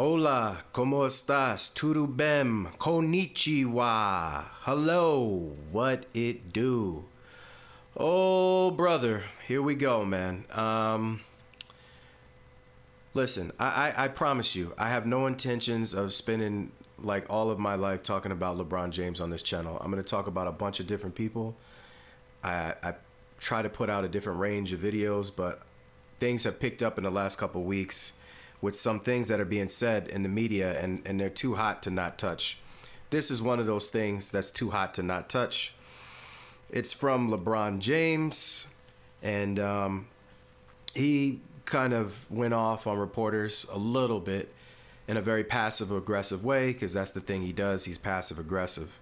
Hola, ¿cómo estás? Tudo bem? Konnichiwa. Hello, what it do? Oh, brother, here we go, man. Listen, I promise you, I have no intentions of spending like all of my life talking about LeBron James on this channel. I'm going to talk about a bunch of different people. I try to put out a different range of videos, but things have picked up in the last couple weeks with some things that are being said in the media, and they're too hot to not touch. This is one of those things that's too hot to not touch. It's from LeBron James, and he kind of went off on reporters a little bit in a very passive aggressive way, because that's the thing he does. He's passive aggressive.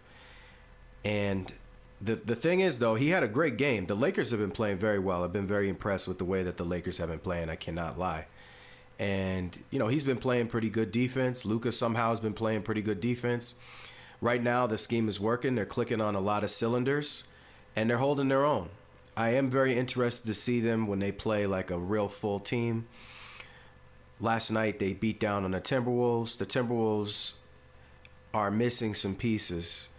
And the thing is, though, he had a great game. The Lakers have been playing very well. I've been very impressed with the way that the Lakers have been playing. I cannot lie. And, you know, he's been playing pretty good defense. Luka somehow has been playing pretty good defense. Right now, the scheme is working. They're clicking on a lot of cylinders, and they're holding their own. I am very interested to see them when they play like a real full team. Last night, they beat down on the Timberwolves. The Timberwolves are missing some pieces,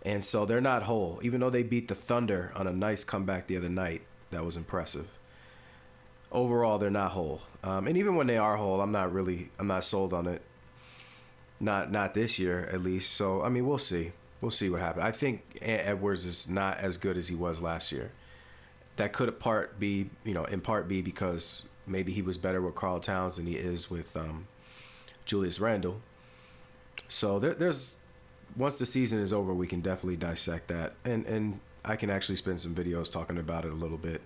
and so they're not whole. Even though they beat the Thunder on a nice comeback the other night, that was impressive. Overall, they're not whole. And even when they are whole, I'm not sold on it. Not this year, at least. So, I mean, we'll see. We'll see what happens. I think Edwards is not as good as he was last year. That could in part be because maybe he was better with Karl Towns than he is with Julius Randle. So there's once the season is over, we can definitely dissect that. And I can actually spend some videos talking about it a little bit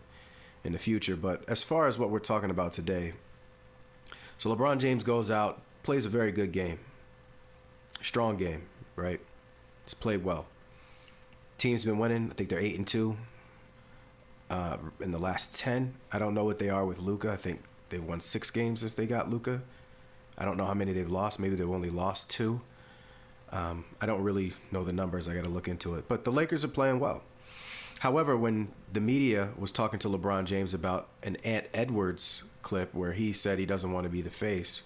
in the future. But as far as what we're talking about today, so LeBron James goes out, plays a very good game. Strong game, right? He's played well. Team's been winning. I think they're 8-2 in the last 10. I don't know what they are with Luka. I think they've won 6 games since they got Luka. I don't know how many they've lost. Maybe they've only lost 2. I don't really know the numbers. I got to look into it. But the Lakers are playing well. However, when the media was talking to LeBron James about an Ant Edwards clip where he said he doesn't want to be the face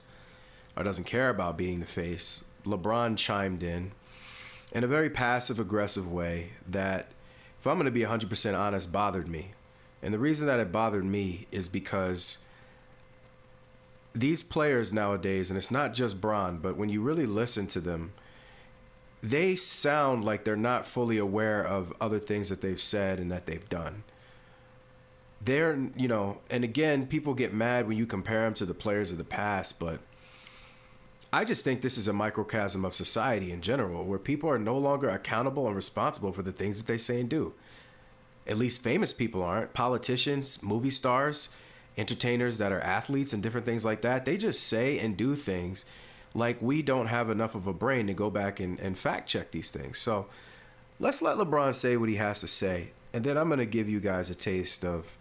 or doesn't care about being the face, LeBron chimed in a very passive-aggressive way that, if I'm going to be 100% honest, bothered me. And the reason that it bothered me is because these players nowadays, and it's not just Bron, but when you really listen to them, they sound like they're not fully aware of other things that they've said and that they've done. They're, and again, people get mad when you compare them to the players of the past, but I just think this is a microcosm of society in general, where people are no longer accountable and responsible for the things that they say and do. At least famous people aren't. Politicians, movie stars, entertainers that are athletes and different things like that, they just say and do things like we don't have enough of a brain to go back and fact check these things. So let's let LeBron say what he has to say. And then I'm going to give you guys a taste of,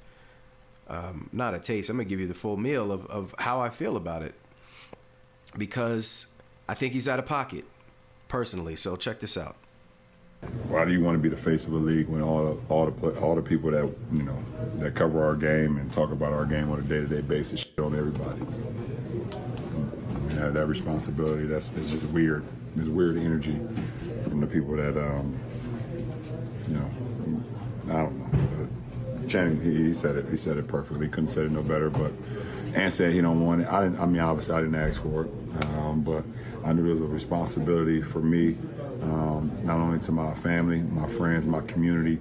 not a taste, I'm going to give you the full meal of how I feel about it. Because I think he's out of pocket, personally. So check this out. Why do you want to be the face of the league when all the people that that cover our game and talk about our game on a day-to-day basis shit on everybody? Have that responsibility. It's just weird. There's weird energy from the people that I don't know. But Channing, he said it. He said it perfectly. Couldn't say it no better. But Ant said he don't want it. Obviously I didn't ask for it, but I knew there was a responsibility for me, not only to my family, my friends, my community,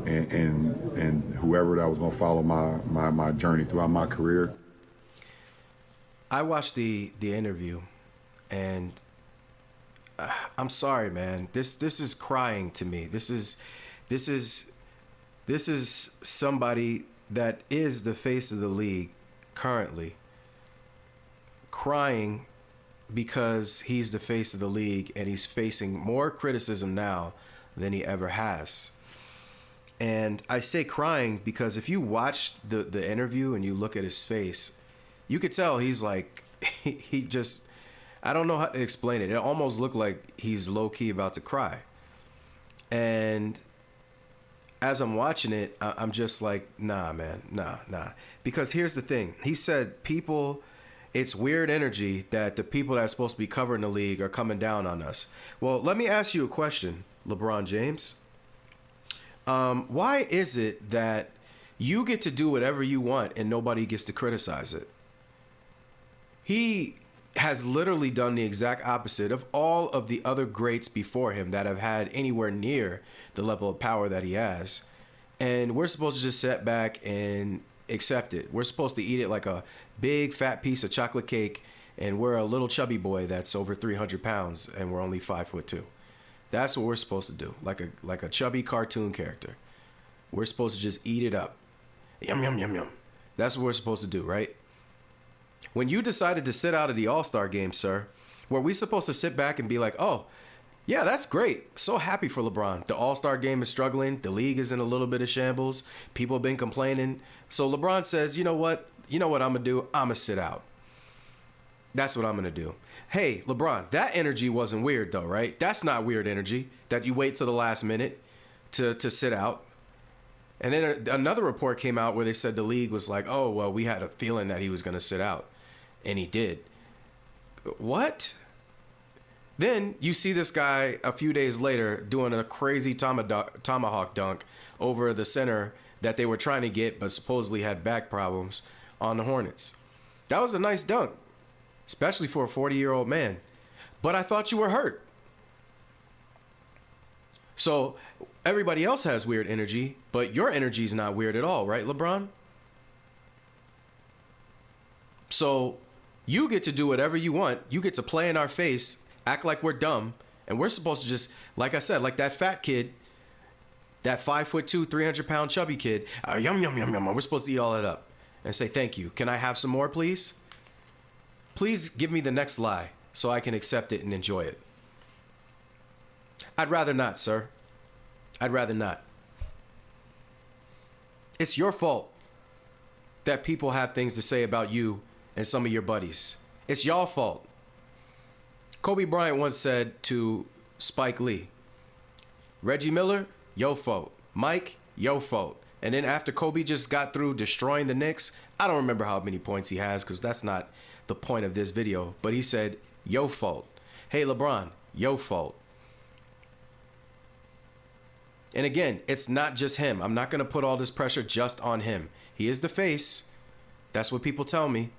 and whoever that was going to follow my journey throughout my career. I watched the interview, and I'm sorry, man. This is crying to me. This is somebody that is the face of the league currently, crying because he's the face of the league and he's facing more criticism now than he ever has. And I say crying because if you watch the interview and you look at his face, you could tell he's like, he just, I don't know how to explain it. It almost looked like he's low-key about to cry. And as I'm watching it, I'm just like, nah, man, nah. Because here's the thing. He said people it's weird energy that the people that are supposed to be covering the league are coming down on us. Well, let me ask you a question, LeBron James. Why is it that you get to do whatever you want and nobody gets to criticize it? He has literally done the exact opposite of all of the other greats before him that have had anywhere near the level of power that he has. And we're supposed to just sit back and accept it. We're supposed to eat it like a big fat piece of chocolate cake, and we're a little chubby boy that's over 300 pounds and we're only 5'2". That's what we're supposed to do, like a chubby cartoon character. We're supposed to just eat it up. Yum, yum, yum, yum. That's what we're supposed to do, right? When you decided to sit out of the All-Star game, sir, were we supposed to sit back and be like, oh, yeah, that's great. So happy for LeBron. The All-Star game is struggling. The league is in a little bit of shambles. People have been complaining. So LeBron says, you know what? You know what I'm going to do? I'm going to sit out. That's what I'm going to do. Hey, LeBron, that energy wasn't weird though, right? That's not weird energy that you wait till the last minute to sit out. And then another report came out where they said the league was like, oh, well, we had a feeling that he was going to sit out. And he did. What? Then you see this guy a few days later doing a crazy tomahawk dunk over the center that they were trying to get but supposedly had back problems on the Hornets. That was a nice dunk, especially for a 40-year-old man. But I thought you were hurt. So everybody else has weird energy, but your energy is not weird at all, right, LeBron? So you get to do whatever you want. You get to play in our face, act like we're dumb, and we're supposed to just, like I said, like that fat kid, that 5'2", 300-pound chubby kid, yum, yum, yum, yum. We're supposed to eat all that up and say, thank you. Can I have some more, please? Please give me the next lie so I can accept it and enjoy it. I'd rather not, sir. I'd rather not. It's your fault that people have things to say about you and some of your buddies. It's y'all fault. Kobe Bryant once said to Spike Lee, Reggie Miller, yo fault. Mike, yo fault. And then after Kobe just got through destroying the Knicks, I don't remember how many points he has because that's not the point of this video, but he said, yo fault. Hey, LeBron, yo fault. And again, it's not just him. I'm not going to put all this pressure just on him. He is the face. That's what people tell me.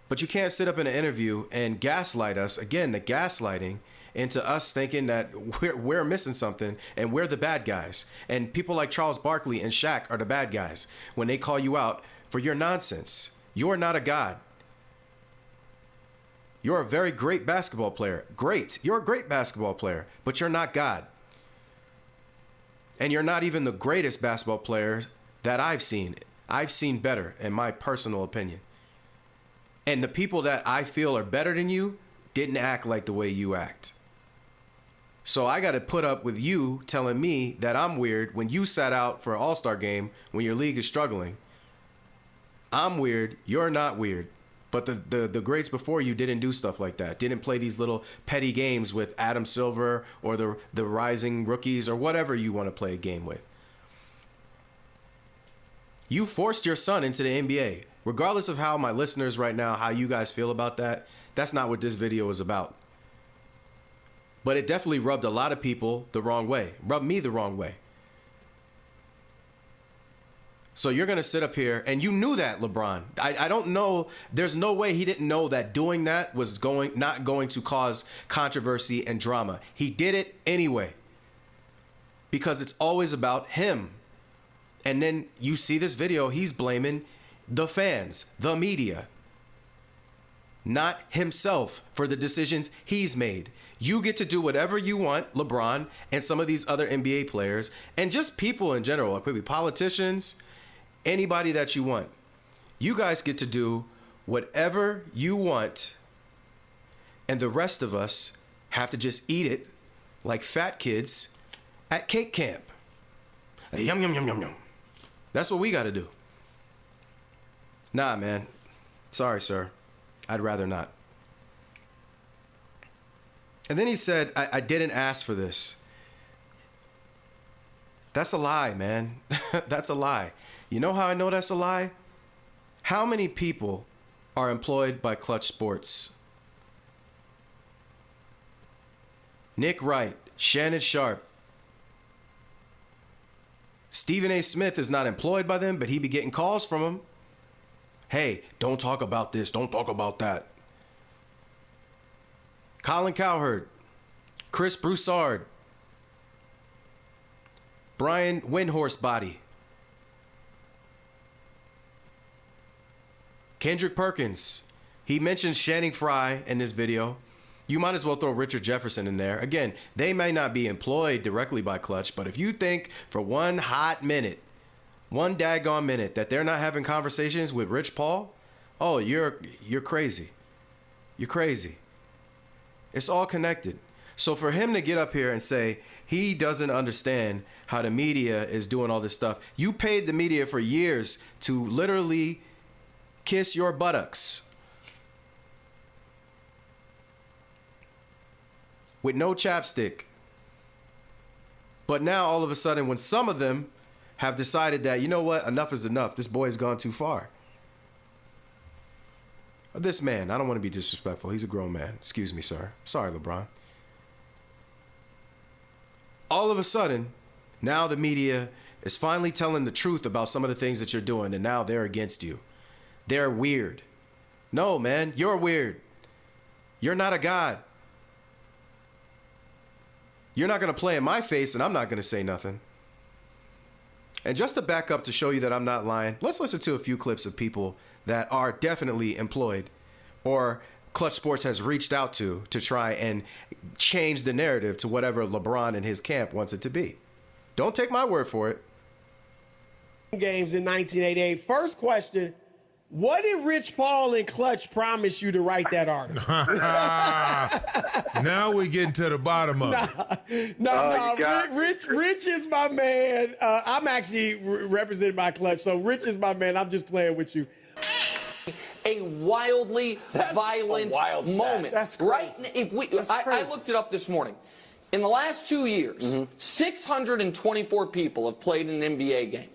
But you can't sit up in an interview and gaslight us. Again, the gaslighting into us thinking that we're missing something and we're the bad guys. And people like Charles Barkley and Shaq are the bad guys when they call you out for your nonsense. You're not a god. You're a very great basketball player. Great. You're a great basketball player, but you're not God. And you're not even the greatest basketball player that I've seen. I've seen better, in my personal opinion. And the people that I feel are better than you didn't act like the way you act. So I got to put up with you telling me that I'm weird when you sat out for an All-Star game when your league is struggling. I'm weird. You're not weird. But the greats before you didn't do stuff like that. Didn't play these little petty games with Adam Silver or the rising rookies or whatever you want to play a game with. You forced your son into the NBA. Regardless of how my listeners right now, how you guys feel about that, that's not what this video is about. But it definitely rubbed a lot of people the wrong way. Rubbed me the wrong way. So you're going to sit up here, and you knew that, LeBron. I don't know. There's no way he didn't know that doing that was not going to cause controversy and drama. He did it anyway because it's always about him. And then you see this video, he's blaming the fans, the media, not himself for the decisions he's made. You get to do whatever you want, LeBron, and some of these other NBA players, and just people in general, it could be politicians, anybody that you want. You guys get to do whatever you want, and the rest of us have to just eat it like fat kids at cake camp. Yum, yum, yum, yum, yum. That's what we got to do. Nah, man. Sorry, sir. I'd rather not. And then he said, I didn't ask for this. That's a lie, man. That's a lie. You know how I know that's a lie? How many people are employed by Clutch Sports? Nick Wright, Shannon Sharp. Stephen A. Smith is not employed by them, but he be getting calls from them. Hey, don't talk about this. Don't talk about that. Colin Cowherd, Chris Broussard, Brian Windhorsebody, Kendrick Perkins. He mentions Channing Frye in this video. You might as well throw Richard Jefferson in there. Again, they may not be employed directly by Clutch, but if you think for one hot minute, one daggone minute, that they're not having conversations with Rich Paul, oh, you're crazy. You're crazy. It's all connected. So for him to get up here and say he doesn't understand how the media is doing all this stuff, you paid the media for years to literally kiss your buttocks with no chapstick. But now all of a sudden, when some of them have decided that, you know what, enough is enough, this boy's gone too far. This man, I don't want to be disrespectful. He's a grown man. Excuse me, sir. Sorry, LeBron. All of a sudden, now the media is finally telling the truth about some of the things that you're doing, and now they're against you. They're weird. No, man, you're weird. You're not a god. You're not going to play in my face, and I'm not going to say nothing. And just to back up to show you that I'm not lying, let's listen to a few clips of people that are definitely employed or Clutch Sports has reached out to try and change the narrative to whatever LeBron and his camp wants it to be. Don't take my word for it. Games in 1988. First question, what did Rich Paul and Clutch promise you to write that article? Now we getting to the bottom of it. No, Rich is my man. I'm actually represented by Clutch, so Rich is my man. I'm just playing with you. A wildly violent moment. That's crazy. Right? If we, I looked it up this morning. In the last 2 years, 624 people have played in an NBA game.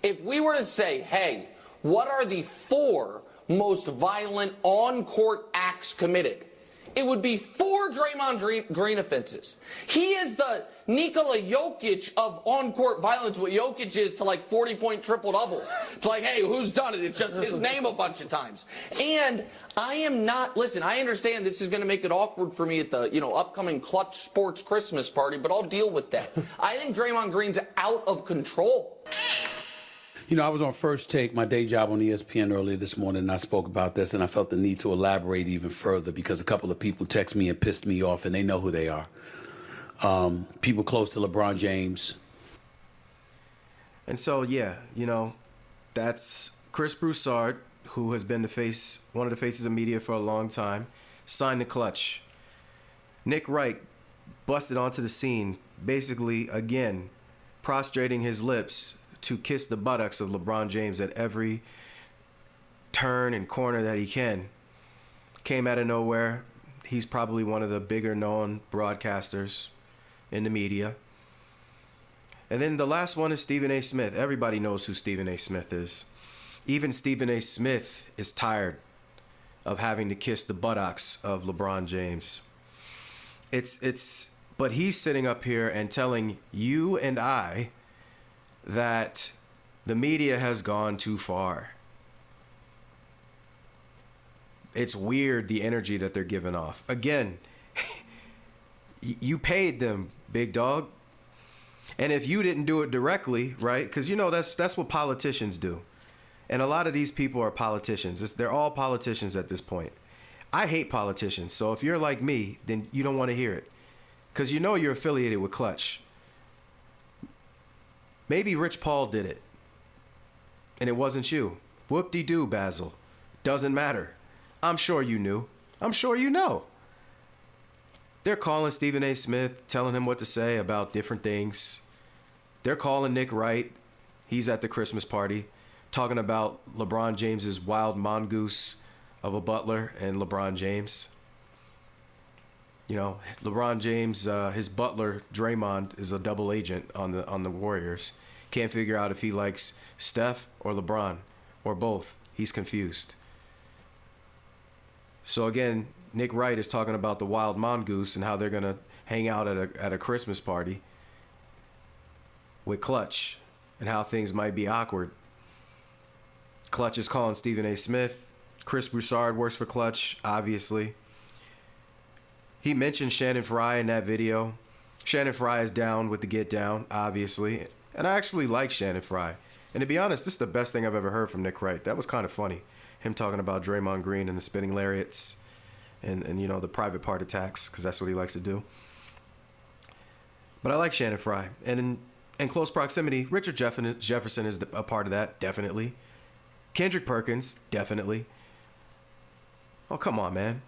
If we were to say, hey, what are the 4 most violent on-court acts committed? It would be 4 Draymond Green offenses. He is the Nikola Jokic of on-court violence, what Jokic is to like 40-point triple-doubles. It's like, hey, who's done it? It's just his name a bunch of times. And I am not, listen, I understand this is going to make it awkward for me at the, upcoming Clutch Sports Christmas party, but I'll deal with that. I think Draymond Green's out of control. I was on First Take, my day job on ESPN earlier this morning, and I spoke about this, and I felt the need to elaborate even further because a couple of people text me and pissed me off, and they know who they are. People close to LeBron James. And so, yeah, that's Chris Broussard, who has been one of the faces of media for a long time, signed the Clutch. Nick Wright busted onto the scene, basically, again, prostrating his lips to kiss the buttocks of LeBron James at every turn and corner that he can. Came out of nowhere. He's probably one of the bigger known broadcasters in the media. And then the last one is Stephen A. Smith. Everybody knows who Stephen A. Smith is. Even Stephen A. Smith is tired of having to kiss the buttocks of LeBron James. But he's sitting up here and telling you and I that the media has gone too far. It's weird, the energy that they're giving off. Again, you paid them, big dog. And if you didn't do it directly, right? Because that's what politicians do. And a lot of these people are politicians. They're all politicians at this point. I hate politicians. So if you're like me, then you don't want to hear it. Because you're affiliated with Clutch. Maybe Rich Paul did it, and it wasn't you. Whoop-de-doo, Basil. Doesn't matter. I'm sure you knew. I'm sure you know. They're calling Stephen A. Smith, telling him what to say about different things. They're calling Nick Wright. He's at the Christmas party, talking about LeBron James's wild mongoose of a butler and LeBron James. LeBron James, his butler, Draymond, is a double agent on the Warriors. Can't figure out if he likes Steph or LeBron or both. He's confused. So again, Nick Wright is talking about the wild mongoose and how they're going to hang out at a Christmas party with Clutch and how things might be awkward. Clutch is calling Stephen A. Smith. Chris Broussard works for Clutch, obviously. He mentioned Shannon Fry in that video. Shannon Fry is down with the get down, obviously. And I actually like Shannon Fry. And to be honest, this is the best thing I've ever heard from Nick Wright. That was kind of funny. Him talking about Draymond Green and the spinning lariats and you know, the private part attacks, because that's what he likes to do. But I like Shannon Fry. And in close proximity, Richard Jefferson is a part of that, definitely. Kendrick Perkins, definitely. Oh, come on, man.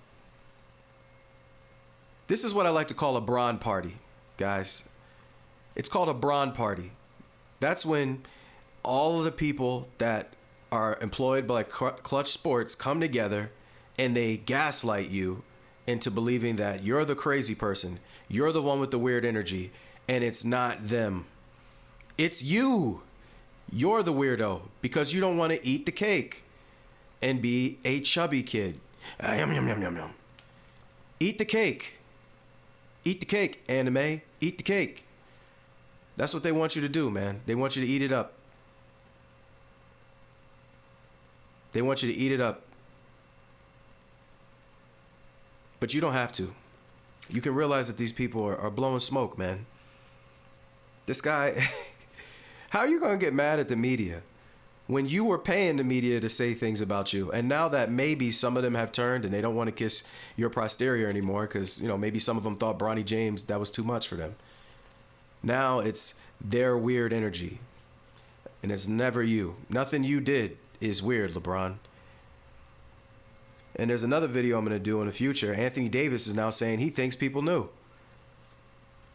This is what I like to call a brawn party, guys. It's called a brawn party. That's when all of the people that are employed by Clutch Sports come together and they gaslight you into believing that you're the crazy person. You're the one with the weird energy, and it's not them. It's you. You're the weirdo because you don't want to eat the cake and be a chubby kid. Yum, yum, yum, yum, yum. Eat the cake. Eat the cake, anime. Eat the cake. That's what they want you to do, man. They want you to eat it up. They want you to eat it up. But you don't have to. You can realize that these people are blowing smoke, man. This guy, how are you going to get mad at the media when you were paying the media to say things about you? And now that maybe some of them have turned and they don't want to kiss your posterior anymore because, you know, maybe some of them thought Bronny James, that was too much for them. Now it's their weird energy. And it's never you. Nothing you did is weird, LeBron. And there's another video I'm going to do in the future. Anthony Davis is now saying he thinks people knew.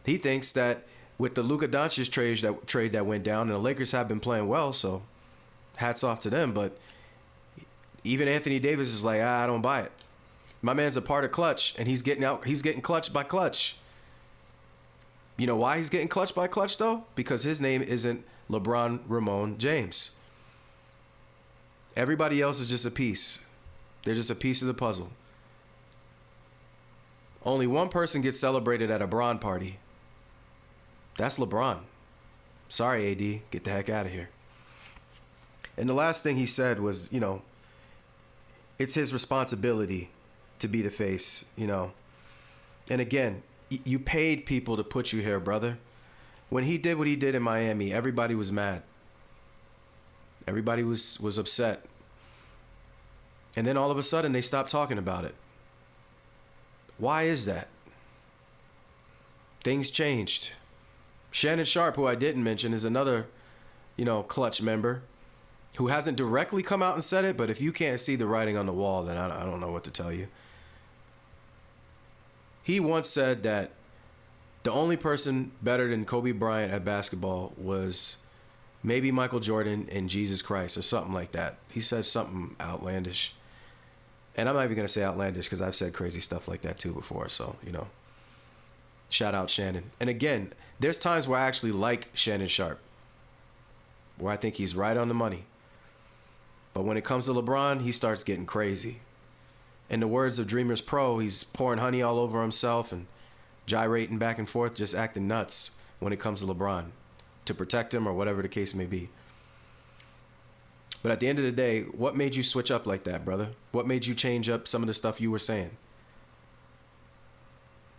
He thinks that with the Luka Doncic trade that went down, and the Lakers have been playing well, so hats off to them. But even Anthony Davis is like, I don't buy it. My man's a part of Clutch, and he's getting clutched by Clutch. You know why he's getting clutched by Clutch, though? Because his name isn't LeBron Ramon James. Everybody else is just a piece. They're just a piece of the puzzle. Only one person gets celebrated at a Bron party. That's LeBron. Sorry, AD. Get the heck out of here. And the last thing he said was, you know, it's his responsibility to be the face, you know. And again, you paid people to put you here, brother. When he did what he did in Miami, everybody was mad. Everybody was upset. And then all of a sudden, they stopped talking about it. Why is that? Things changed. Shannon Sharp, who I didn't mention, is another, you know, Clutch member who hasn't directly come out and said it, but if you can't see the writing on the wall, then I don't know what to tell you. He once said that the only person better than Kobe Bryant at basketball was maybe Michael Jordan and Jesus Christ or something like that. He said something outlandish. And I'm not even going to say outlandish because I've said crazy stuff like that too before. So, you know, shout out Shannon. And again, there's times where I actually like Shannon Sharp, where I think he's right on the money. But when it comes to LeBron, he starts getting crazy. In the words of Dreamers Pro, he's pouring honey all over himself and gyrating back and forth, just acting nuts when it comes to LeBron to protect him or whatever the case may be. But at the end of the day, what made you switch up like that, brother? What made you change up some of the stuff you were saying?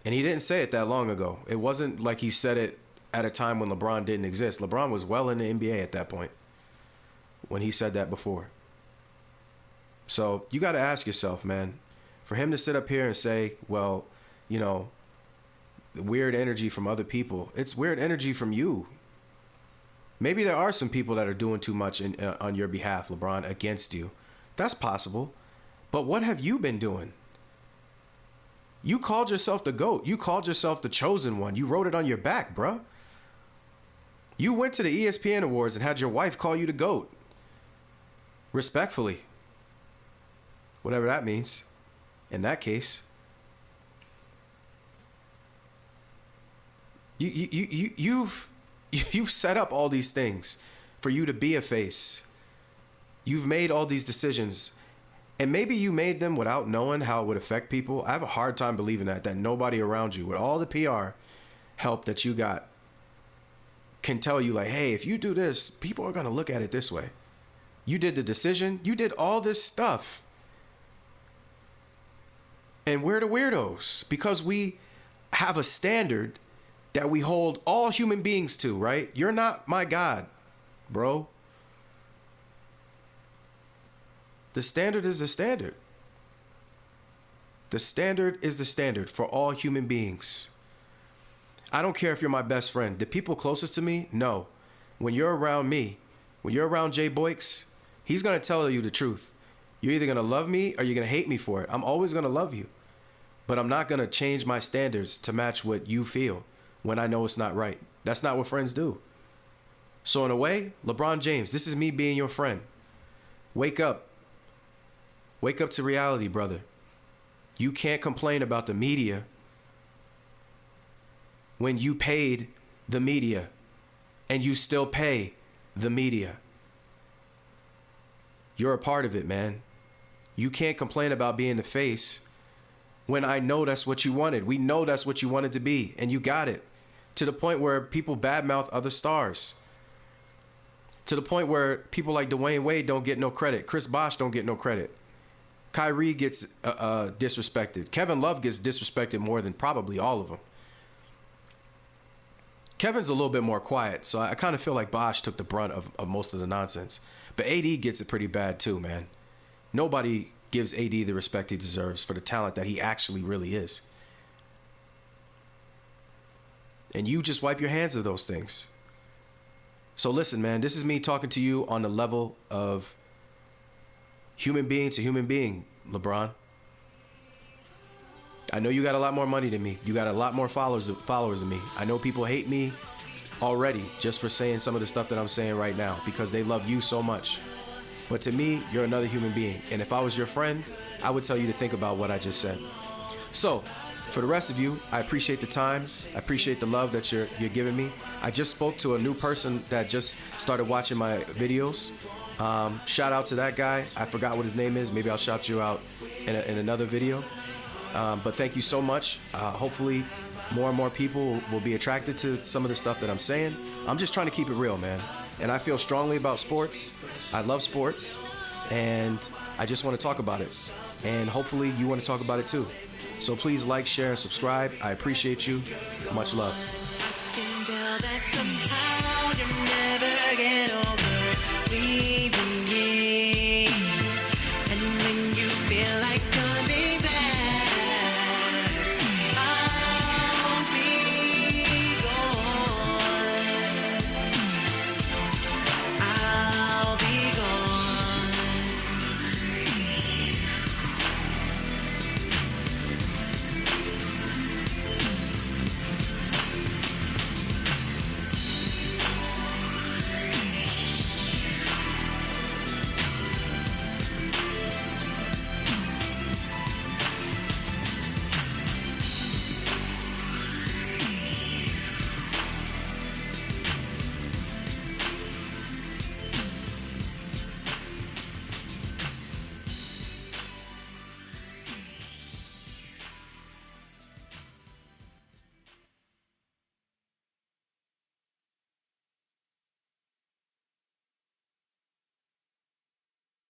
And he didn't say it that long ago. It wasn't like he said it at a time when LeBron didn't exist. LeBron was well in the NBA at that point when he said that before. So you got to ask yourself, man, for him to sit up here and say, well, you know, weird energy from other people, it's weird energy from you. Maybe there are some people that are doing too much on your behalf, LeBron, against you. That's possible. But what have you been doing? You called yourself the GOAT. You called yourself the chosen one. You wrote it on your back, bruh. You went to the ESPN Awards and had your wife call you the GOAT. Respectfully. Whatever that means. In that case. You've set up all these things for you to be a face. You've made all these decisions, and maybe you made them without knowing how it would affect people. I have a hard time believing that nobody around you, with all the PR help that you got, can tell you like, hey, if you do this, people are going to look at it this way. You did the decision. You did all this stuff. And we're the weirdos because we have a standard that we hold all human beings to, right? You're not my God, bro. The standard is the standard. The standard is the standard for all human beings. I don't care if you're my best friend. The people closest to me, no. When you're around me, when you're around Jay Boyks, he's going to tell you the truth. You're either going to love me or you're going to hate me for it. I'm always going to love you. But I'm not going to change my standards to match what you feel when I know it's not right. That's not what friends do. So in a way, LeBron James, this is me being your friend. Wake up. Wake up to reality, brother. You can't complain about the media when you paid the media and you still pay the media. You're a part of it, man. You can't complain about being the face when I know that's what you wanted. We know that's what you wanted to be, and you got it. To the point where people badmouth other stars. To the point where people like Dwayne Wade don't get no credit. Chris Bosh don't get no credit. Kyrie gets disrespected. Kevin Love gets disrespected more than probably all of them. Kevin's a little bit more quiet, so I kind of feel like Bosh took the brunt of most of the nonsense. But AD gets it pretty bad too, man. Nobody gives AD the respect he deserves for the talent that he actually really is. And you just wipe your hands of those things. So listen, man, this is me talking to you on the level of human being to human being, LeBron. I know you got a lot more money than me. You got a lot more followers than me. I know people hate me already just for saying some of the stuff that I'm saying right now because they love you so much. But to me, you're another human being. And if I was your friend, I would tell you to think about what I just said. So, for the rest of you, I appreciate the time. I appreciate the love that you're giving me. I just spoke to a new person that just started watching my videos. Shout out to that guy. I forgot what his name is. Maybe I'll shout you out in another video. But thank you so much. Hopefully more and more people will be attracted to some of the stuff that I'm saying. I'm just trying to keep it real, man. And I feel strongly about sports. I love sports. And I just want to talk about it. And hopefully you want to talk about it too. So please like, share, and subscribe. I appreciate you. Much love.